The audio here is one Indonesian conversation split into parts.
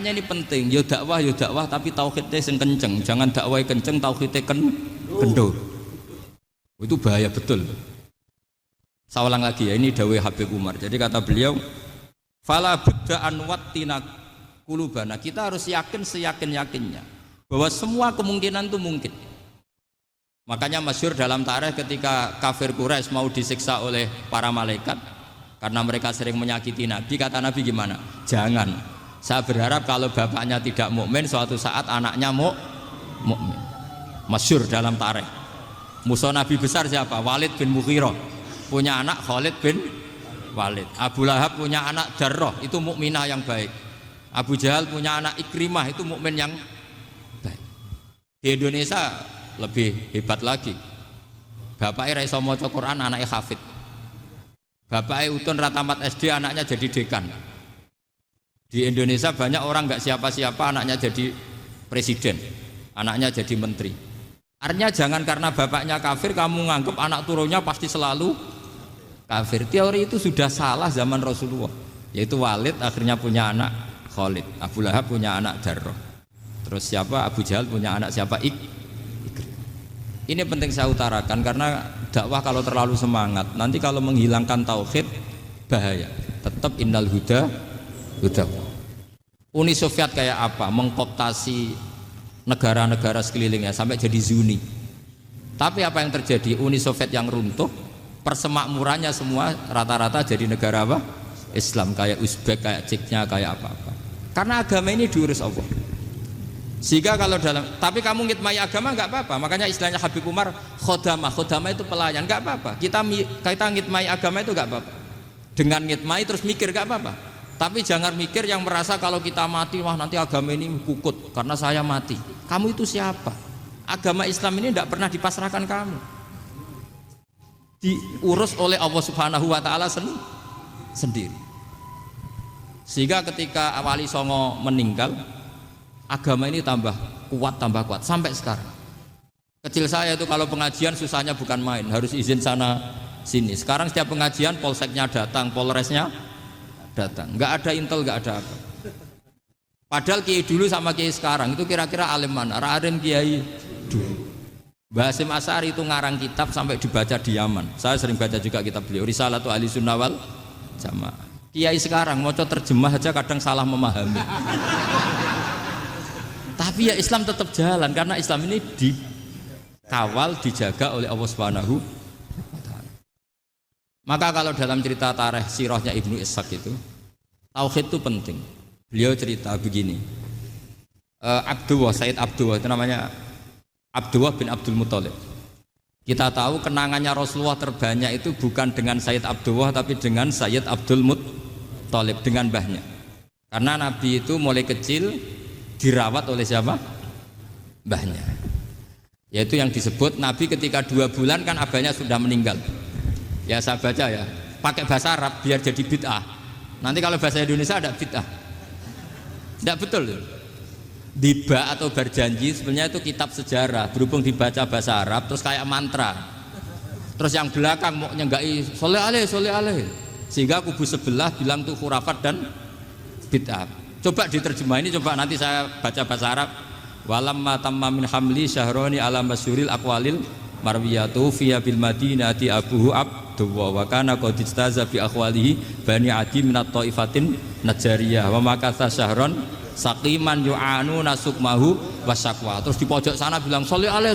Makanya ini penting, yo dakwah tapi tauhidnya sing kenceng, jangan dakwah kenceng tauhidnya kendor. Itu bahaya betul. Saya ulang lagi ya, ini dawuh Habib Umar. Jadi kata beliau, fala budda an wattina kulubana. Kita harus yakin seyakin-yakinnya bahwa semua kemungkinan itu mungkin. Makanya masyhur dalam tarikh ketika kafir Quraisy mau disiksa oleh para malaikat karena mereka sering menyakiti Nabi, kata Nabi gimana? Jangan. Saya berharap kalau bapaknya tidak mukmin, suatu saat anaknya mukmin. Masyhur dalam tarikh. Musuh Nabi besar siapa? Walid bin Mughirah. Punya anak Khalid bin Walid. Abu Lahab punya anak Darrah, itu mukminah yang baik. Abu Jahal punya anak Ikrimah, itu mukmin yang baik. Di Indonesia lebih hebat lagi. Bapaknya raiso maca Quran, anaknya hafid. Bapaknya utun ratamat SD, anaknya jadi dekan. Di Indonesia banyak orang nggak siapa-siapa, anaknya jadi presiden, anaknya jadi menteri. Artinya jangan karena bapaknya kafir kamu nganggep anak turunnya pasti selalu kafir. Teori itu sudah salah zaman Rasulullah. Yaitu Walid akhirnya punya anak Khalid, Abu Lahab punya anak Darrah. Terus siapa? Abu Jahal punya anak siapa? Ini penting saya utarakan karena dakwah kalau terlalu semangat, nanti kalau menghilangkan tauhid bahaya. Tetap innal huda. Uni Soviet kayak apa? Mengkooptasi negara-negara sekelilingnya sampai jadi Zuni. Tapi apa yang terjadi? Uni Soviet yang runtuh, persemakmurannya semua rata-rata jadi negara apa? Islam, kayak Uzbek, kayak Ceknya, kayak apa-apa. Karena agama ini diurus Allah. Sehingga kalau dalam, tapi kamu ngitmai agama nggak apa-apa. Makanya istilahnya Habib Umar, khodamah itu pelayan, nggak apa-apa. Kita ngitmai agama itu nggak apa-apa. Dengan ngitmai terus mikir nggak apa-apa. Tapi jangan mikir yang merasa kalau kita mati, wah nanti agama ini kukut karena saya mati. Kamu itu siapa? Agama Islam ini tidak pernah dipasrahkan kamu. Diurus oleh Allah Subhanahu wa Ta'ala sendiri. Sehingga ketika Wali Songo meninggal, agama ini tambah kuat sampai sekarang. Kecil saya itu kalau pengajian susahnya bukan main, harus izin sana sini. Sekarang setiap pengajian polseknya datang, polresnya datang, nggak ada intel, nggak ada apa. Padahal kiai dulu sama kiai sekarang itu kira-kira alim mana? Raden kiai dulu. Mbah Hasyim Asy'ari itu ngarang kitab sampai dibaca di Yaman. Saya sering baca juga kitab beliau, Risalatu Ahli Sunnah wal Jamaah. Kiai sekarang mau terjemah aja kadang salah memahami. Tapi ya Islam tetap jalan karena Islam ini dikawal, dijaga oleh Allah Subhanahu. Maka kalau dalam cerita tarikh sirahnya Ibnu Ishaq itu, tauhid itu penting. Beliau cerita begini, Sayyid Abdullah itu namanya Abdullah bin Abdul Muthalib. Kita tahu kenangannya Rasulullah terbanyak itu bukan dengan Sayyid Abdullah tapi dengan Sayyid Abdul Muthalib, dengan mbahnya. Karena Nabi itu mulai kecil dirawat oleh siapa? Mbahnya. Yaitu yang disebut Nabi ketika 2 bulan kan abahnya sudah meninggal. Ya saya baca ya, pakai bahasa Arab biar jadi bid'ah. Nanti kalau bahasa Indonesia ada bid'ah. Tidak betul. Diba atau berjanji sebenarnya itu kitab sejarah, berhubung dibaca bahasa Arab terus kayak mantra. Terus yang belakang mau nyenggai soleh aleh, sehingga kubu sebelah bilang tuh khurafat dan bid'ah. Coba diterjemah ini, coba nanti saya baca bahasa Arab. Walamma tamma min hamli syahroni ala masyuril aqwalil marwiyatu fiya bil madinati abuhu abduwa wa kana qad istaza bi akhwalihi bani adi minat taifatin najariyah wa makatha syahron saqiman yu'anu nasukmahu wasyaqwa. Terus di pojok sana bilang soleh aleh.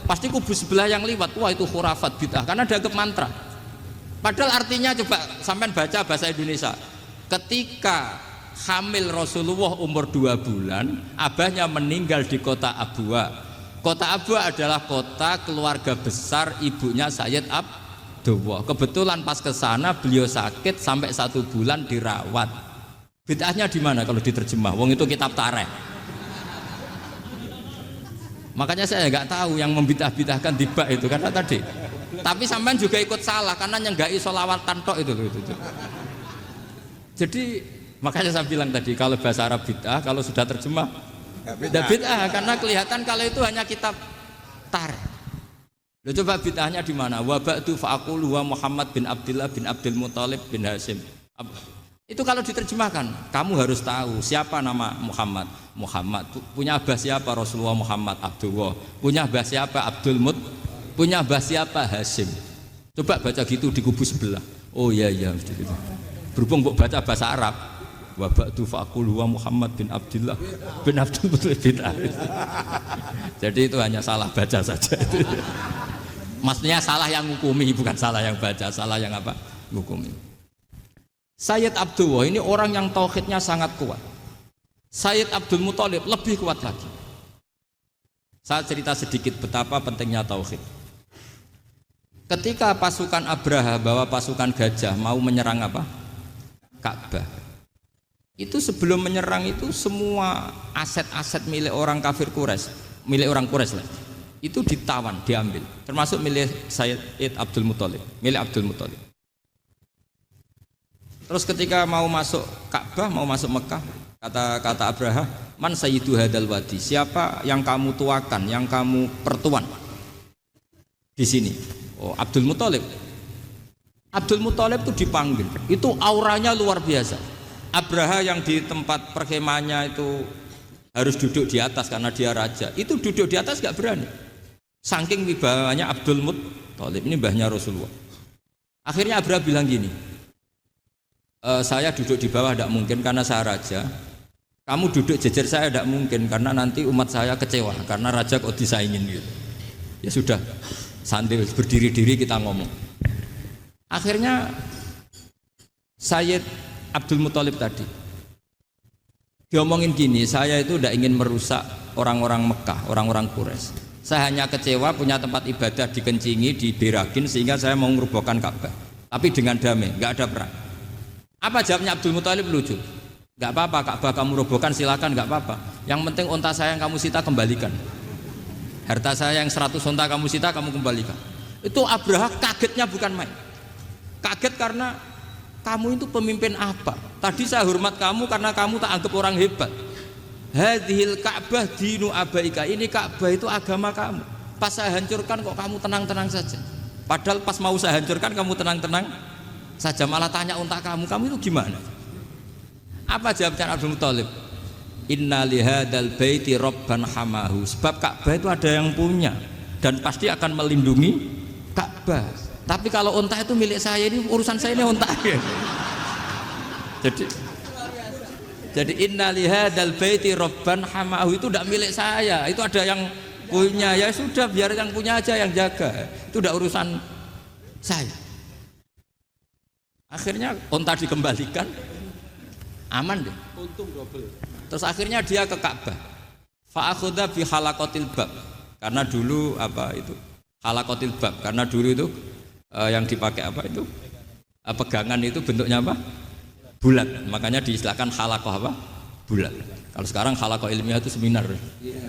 Pasti kubu sebelah yang liwat, wah itu khurafat bid'ah karena dianggap mantra. Padahal artinya coba sampean baca bahasa Indonesia. Ketika hamil Rasulullah umur 2 bulan, abahnya meninggal di kota Abwa. Kota Abwa adalah kota keluarga besar ibunya Sayyid Abdullah. Kebetulan pas ke sana beliau sakit sampai 1 bulan dirawat. Bid'ahnya di mana kalau diterjemah? Wong itu kitab tarikh. Makanya saya nggak tahu yang membid'ah-bid'ahkan tiba itu karena tadi. Tapi sampean juga ikut salah karena nyenggai sholawatan tok itu. Jadi makanya saya bilang tadi kalau bahasa Arab bid'ah, kalau sudah terjemah tidak bid'ah karena kelihatan kalau itu hanya kitab tarikh. Loh, coba bid'ahnya di mana? Wa ba'du fa'aqulu wa Muhammad bin Abdullah bin Abdul Muthalib bin Hasyim Itu kalau diterjemahkan, kamu harus tahu siapa nama Muhammad. Muhammad punya abah siapa? Rasulullah Muhammad Abdullah. Punya abah siapa? Abdul Mut. Punya abah siapa? Hashim. Coba baca gitu di kubu sebelah. Oh iya mesti gitu. Berhubung baca bahasa Arab. Wa ba'du faqul huwa Muhammad bin Abdullah bin Abdul Muttalib bin Harits. Jadi itu hanya salah baca saja itu. Maksudnya salah yang hukumi, bukan salah yang baca, salah yang apa? Hukumi. Sayyid Abdullah ini orang yang tauhidnya sangat kuat. Sayyid Abdul Muttalib lebih kuat lagi. Saya cerita sedikit betapa pentingnya tauhid. Ketika pasukan Abraha bawa pasukan gajah mau menyerang apa? Ka'bah. Itu sebelum menyerang itu semua aset-aset milik orang kafir Quraisy, milik orang Quraisy lah. Itu ditawan, diambil, termasuk milik Sayyid Abdul Muttalib, milik Abdul Muttalib. Terus ketika mau masuk Ka'bah, mau masuk Mekah, kata Abraha, man sayyidu hadal wadi, siapa yang kamu tuakan, yang kamu pertuan di sini? Oh, Abdul Muttalib. Abdul Muttalib itu dipanggil, itu auranya luar biasa. Abraha yang di tempat perkemahannya itu harus duduk di atas karena dia raja, itu duduk di atas gak berani. Saking wibawanya Abdul Muttalib, ini mbahnya Rasulullah. Akhirnya Abraha bilang gini, saya duduk di bawah tidak mungkin karena saya raja. Kamu duduk jejer saya tidak mungkin karena nanti umat saya kecewa karena raja kok disaingin gitu. Ya sudah, santai berdiri-diri kita ngomong. Akhirnya Sayyid Abdul Muttalib tadi diomongin gini, saya itu tidak ingin merusak orang-orang Mekah, orang-orang Quraisy. Saya hanya kecewa punya tempat ibadah dikencingi, diberakin sehingga saya mau merubuhkan Ka'bah. Tapi dengan damai, nggak ada perang. Apa jawabnya Abdul Muttalib? Lucu. Gak apa-apa, Ka'bah kamu robohkan silakan, gak apa-apa. Yang penting unta saya yang kamu sita kembalikan. Harta saya yang 100 unta kamu sita kamu kembalikan. Itu Abraha kagetnya bukan main. Kaget karena kamu itu pemimpin apa? Tadi saya hormat kamu karena kamu tak anggap orang hebat. Hadhil Ka'bah dinu abaika, ini Ka'bah itu agama kamu. Pas saya hancurkan kok kamu tenang-tenang saja. Padahal pas mau saya hancurkan kamu tenang-tenang saja, malah tanya unta kamu itu gimana? Apa jawabnya Abdul Muttalib? Inna lihadal baiti robban hamahu, sebab Ka'bah itu ada yang punya dan pasti akan melindungi Ka'bah. Tapi kalau unta itu milik saya, ini urusan saya, ini unta. Jadi inna lihadal baiti robban hamahu itu tidak milik saya, itu ada yang punya. Ya sudah, biar yang punya aja yang jaga, itu tidak urusan saya. Akhirnya unta dikembalikan, aman deh. Untung double. Terus akhirnya dia ke Ka'bah. Fa'akhudha bi halaqatil bab. Karena dulu apa itu? Halaqatil bab. Karena dulu itu yang dipakai apa itu? Pegangan itu bentuknya apa? Bulat. Makanya diistilahkan halaqah apa? Bulat. Kalau sekarang halaqah ilmiah itu seminar. Iya.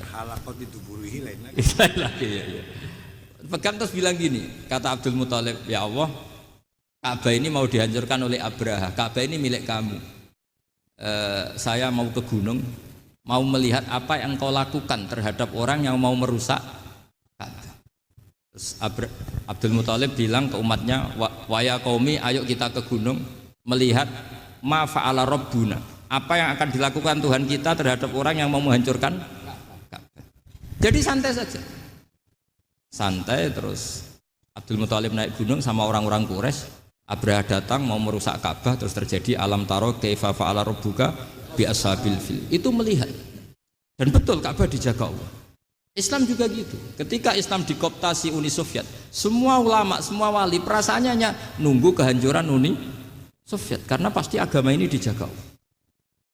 Halaqah itu buruhi lain lagi. Iya. Pegang terus bilang gini, kata Abdul Muttalib, ya Allah, Ka'bah ini mau dihancurkan oleh Abraha. Ka'bah ini milik kamu. Saya mau ke gunung, mau melihat apa yang kau lakukan terhadap orang yang mau merusak Ka'bah. Terus Abdul Muttalib bilang ke umatnya, wa ya qaumi, ayo kita ke gunung melihat ma fa'ala rabbuna, apa yang akan dilakukan Tuhan kita terhadap orang yang mau menghancurkan Ka'bah. Jadi santai saja. Santai. Terus Abdul Muttalib naik gunung sama orang-orang Quraisy. Abraha datang mau merusak Ka'bah, terus terjadi alam taro kaifa fa'ala rabbuka bi ashabil fil. Itu melihat. Dan betul Ka'bah dijaga Allah. Islam juga gitu. Ketika Islam dikooptasi Uni Soviet, semua ulama, semua wali perasaannya hanya nunggu kehancuran Uni Soviet karena pasti agama ini dijaga Allah.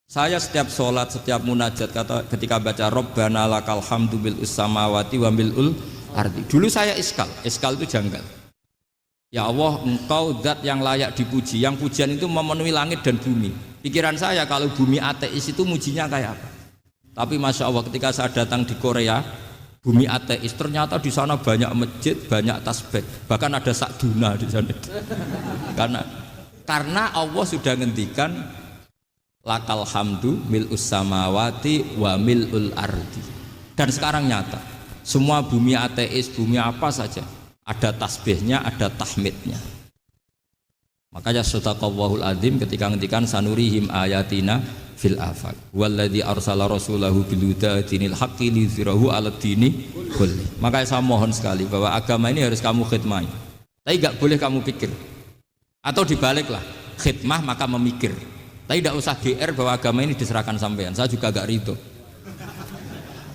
Saya setiap sholat, setiap munajat ketika baca Rabbana lakal hamdu bil samawati wa mil'ul ardi. Dulu saya iskal itu janggal. Ya Allah, engkau zat yang layak dipuji, yang pujian itu memenuhi langit dan bumi. Pikiran saya kalau bumi ateis itu mujinya kayak apa? Tapi Masya Allah ketika saya datang di Korea, bumi ateis, ternyata di sana banyak masjid, banyak tasbih, bahkan ada sakduna di sana. Karena Allah sudah ngendikan lakal hamdu mil'us samawati wa mil'ul ardi. Dan sekarang nyata, semua bumi ateis, bumi apa saja, ada tasbihnya, ada tahmidnya. Makanya sadaqallahul adzim ketika ngendikan sanurihim ayatina fil afaq. Walladzi arsala rasulahu bil huda dinil haqqi liyuzhirahu 'alad dini kulli. Makanya saya mohon sekali bahwa agama ini harus kamu khidmah. Tapi enggak boleh kamu pikir. Atau dibaliklah, khidmah maka memikir. Tapi tidak usah GR bahwa agama ini diserahkan sampean. Saya juga agak ridho.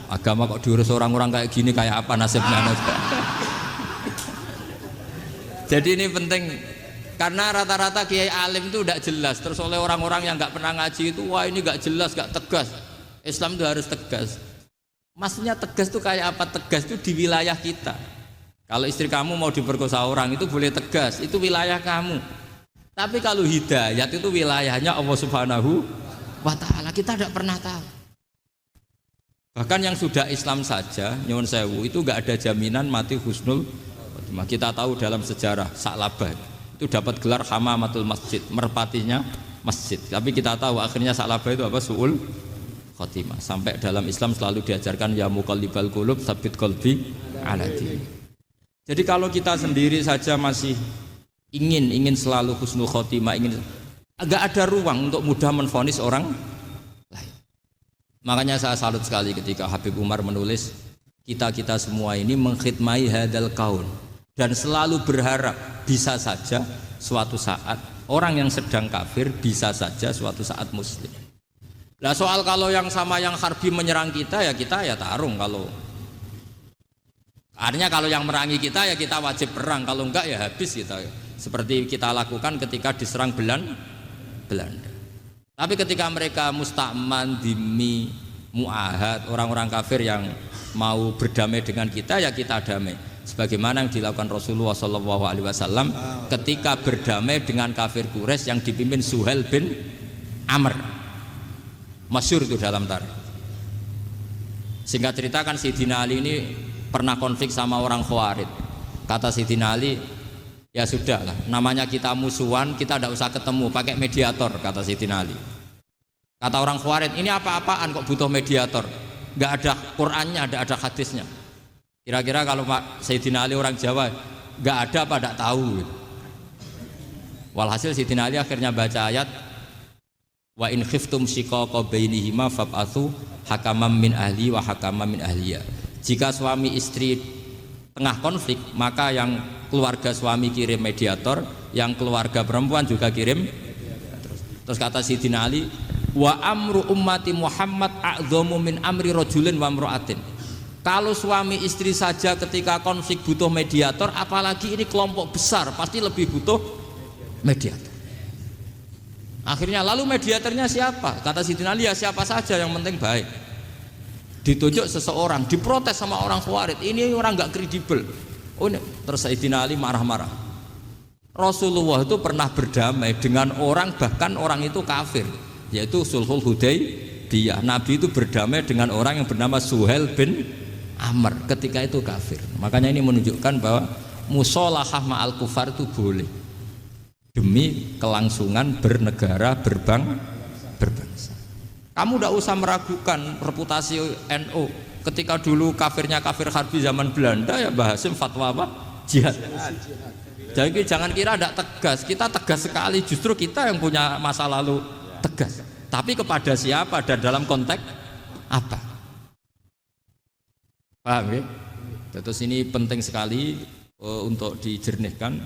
Agama kok diurus orang-orang kayak gini, kayak apa nasibnya? Jadi ini penting. Karena rata-rata kiai alim itu tidak jelas. Terus oleh orang-orang yang nggak pernah ngaji itu, wah ini nggak jelas, nggak tegas. Islam itu harus tegas. Maksudnya tegas itu kayak apa? Tegas itu di wilayah kita. Kalau istri kamu mau diperkosa orang itu boleh tegas, itu wilayah kamu. Tapi kalau hidayat itu wilayahnya Allah Subhanahu wa Ta'ala. Kita tidak pernah tahu. Bahkan yang sudah Islam saja, nyuwun sewu, itu nggak ada jaminan mati husnul khotimah. Kita tahu dalam sejarah Sa'labah itu dapat gelar hamamatul masjid, merpatinya masjid. Tapi kita tahu akhirnya Sa'labah itu apa? Su'ul khotimah. Sampai dalam Islam selalu diajarkan ya muqallibal qulub tsabbit qalbi ala din. Jadi kalau kita sendiri saja masih ingin selalu husnul khotimah, agak ada ruang untuk mudah menvonis orang lain. Makanya saya salut sekali ketika Habib Umar menulis kita semua ini mengkhidmati hadal kaun dan selalu berharap bisa saja suatu saat orang yang sedang kafir bisa saja suatu saat muslim. Nah soal kalau yang sama yang harbi menyerang kita ya tarung. Kalau artinya kalau yang merangi kita ya kita wajib perang, kalau enggak ya habis kita. Seperti kita lakukan ketika diserang Belanda. Tapi ketika mereka musta'man, dhimmi, mu'ahad, orang-orang kafir yang mau berdamai dengan kita ya kita damai. Sebagaimana yang dilakukan Rasulullah SAW ketika berdamai dengan kafir Quraisy yang dipimpin Suhail bin Amr. Masyhur itu dalam tarikh. Singkat cerita kan Sayyidina Ali ini pernah konflik sama orang Khawarij. Kata Sayyidina Ali, ya sudahlah, namanya kita musuhan, kita tidak usah ketemu, pakai mediator, kata Sayyidina Ali. Kata orang Khawarij, ini apa-apaan kok butuh mediator? Nggak ada Qur'annya, ada hadisnya. Kira-kira kalau Pak Sayyidina Ali orang Jawa, nggak ada apa tidak tahu. Walhasil Sayyidina Ali akhirnya baca ayat wa in khiftum shiqaqa bainihima fab'atsu hakaman min ahli wa hakaman min ahliyah. Jika suami istri tengah konflik, maka yang keluarga suami kirim mediator, yang keluarga perempuan juga kirim. Terus kata Sayyidina Ali, wa amru ummati Muhammad a'dhamu min amri rajulin wa imra'atin. Kalau suami istri saja ketika konflik butuh mediator, apalagi ini kelompok besar pasti lebih butuh mediator. Akhirnya lalu mediatornya siapa? Kata Sayyidina Ali, ya siapa saja yang penting baik. Ditunjuk seseorang, diprotes sama orang Khawarij, ini orang nggak kredibel. Oh, terus Sayyidina Ali marah-marah. Rasulullah itu pernah berdamai dengan orang, bahkan orang itu kafir, yaitu Sulhul Hudaybiyah. Nabi itu berdamai dengan orang yang bernama Suhail bin Amr ketika itu kafir. Makanya ini menunjukkan bahwa musolahah ma'al kufar itu boleh demi kelangsungan bernegara, berbangsa. Kamu tidak usah meragukan reputasi NU. Ketika dulu kafirnya kafir harbi zaman Belanda ya Mbah Hasim fatwa apa? Jihad. Jadi jangan kira tidak tegas, kita tegas sekali, justru kita yang punya masa lalu tegas. Tapi kepada siapa dan dalam konteks apa? Paham ya? Terus ini penting sekali untuk dijernihkan.